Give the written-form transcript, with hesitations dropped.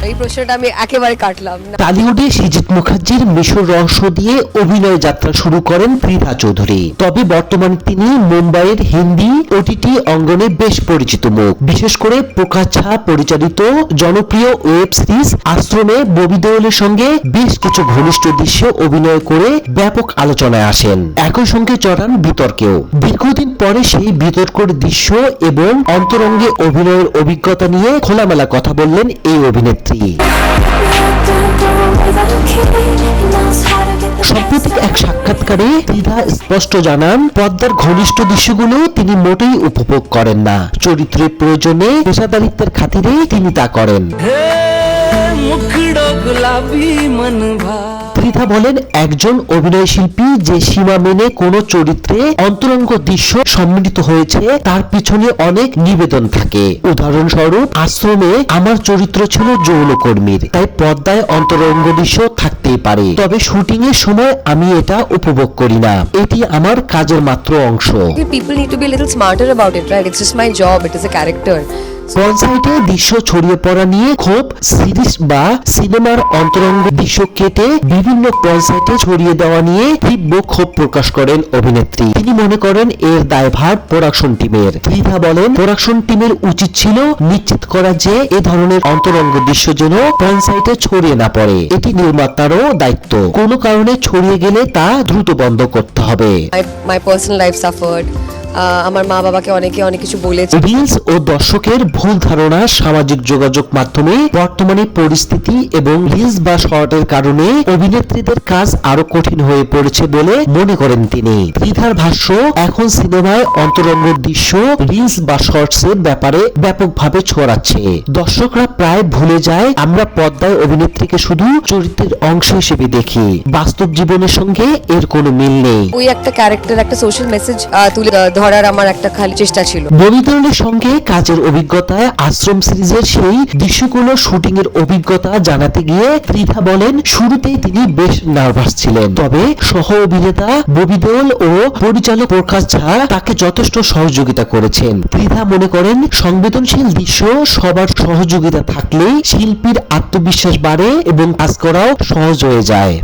এই প্রশ্নটা আমি একেবারে কাটলাম না। টালিউডে সৃজিত মুখার্জির মিশর রহস্য দিয়ে অভিনয় যাত্রা শুরু করেন পৃথা চৌধুরী। তবে বর্তমানে তিনি মুম্বাইয়ের হিন্দি ওটিটি অঙ্গনে বেশ পরিচিত মুখ। বিশেষ করে প্রকাশ ঝা পরিচালিত জনপ্রিয় ওয়েব সিরিজ আশ্রমে ববি দেওলের সঙ্গে বেশ কিছু ঘনিষ্ঠ দৃশ্য অভিনয় করে ব্যাপক আলোচনায় আসেন। একই সঙ্গে চড়ান বিতর্কেও। দীর্ঘদিন পরে সেই বিতর্কের দৃশ্য এবং অন্তরঙ্গে অভিনয়ের অভিজ্ঞতা নিয়ে খোলামেলা কথা বললেন এই অভিনেত্রী। সাম্প্রতিক এক সাক্ষাৎকারে পৃথা স্পষ্ট জানান, পর্দার ঘনিষ্ঠ দৃশ্যগুলো তিনি মোটেই উপভোগ করেন না। চরিত্রের প্রয়োজনে পেশাদারিত্বের খাতিরে তিনি তা করেন। পৃথা বলেন, একজন অভিনয় শিল্পী যে সীমা মেনে কোনো চরিত্রে অন্তরঙ্গ দৃশ্য সম্মিলিত হয়েছে তার পিছনে অনেক নিবেদন থাকে। উদাহরণস্বরূপ, আশ্রমে আমার চরিত্র ছিল যৌনকর্মীর, তাই পর্দায় অন্তরঙ্গ দৃশ্য থাকতেই পারে। তবে শুটিং এর সময় আমি এটা উপভোগ করি না, এটি আমার কাজের মাত্র অংশ। People need to be a little smarter about it, right? It's just my job. It is a character. পর্নসাইটে দৃশ্য ছড়িয়ে পড়া নিয়ে ক্ষোভ, সিরিজ বা সিনেমার অন্তরঙ্গ দৃশ্য কেটে বিভিন্ন পর্নসাইটে ছড়িয়ে দেওয়া নিয়ে তীব্র ক্ষোভ প্রকাশ করেন অভিনেত্রী। তিনি মনে করেন এর দায়ভার প্রোডাকশন টিমের। পৃথা বলেন, প্রোডাকশন টিমের উচিত ছিল নিশ্চিত করা যে এ ধরনের অন্তরঙ্গ দৃশ্য যেন পর্নসাইটে ছড়িয়ে না পড়ে। এটি নির্মাতারও দায়িত্ব। কোনো কারণে ছড়িয়ে গেলে তা দ্রুত বন্ধ করতে হবে। My personal life suffered. আমার মা বাবাকে অনেক কিছু বলেছে। রিলস ও দর্শকের ভুল ধারণা সামাজিক যোগাযোগ মাধ্যমে বর্তমানে পরিস্থিতি এবং রিলস বা শর্টের কারণে অভিনেত্রীদের কাজ আরো কঠিন হয়ে পড়েছে বলে মনে করেন তিনি। পৃথার ভাষ্য, এখন সিনেমায় অন্তরঙ্গ দৃশ্য রিলস বা শর্টসের ব্যাপারে ব্যাপকভাবে ছড়াচ্ছে। দর্শকরা প্রায় ভুলে যায় আমরা পর্দায় অভিনেত্রীকে শুধু চরিত্রের অংশ হিসেবে দেখি। বাস্তব জীবনের সঙ্গে এর কোনো মিল নেই। ওই একটা ক্যারেক্টার, একটা সোশ্যাল মেসেজ তুলে ধরার আমার একটা খালি চেষ্টা ছিল। ববি দেওলের সঙ্গে কাজের অভিজ্ঞতায় আশ্রম সিরিজের সেই দৃশ্যগুলো শুটিং এর অভিজ্ঞতা জানাতে গিয়ে পৃথা বলেন, শুরুতেই তিনি বেশ নার্ভাস ছিলেন। তবে সহ অভিনেতা ববি দেওল ও পরিচালক প্রকাশ ঝা তাকে যথেষ্ট সহযোগিতা করেছেন। পৃথা মনে করেন, সংবেদনশীল দৃশ্য সবার সহযোগিতা থাকলেই শিল্পীর আত্মবিশ্বাস বাড়ে এবং কাজ করাও সহজ হয়ে যায়।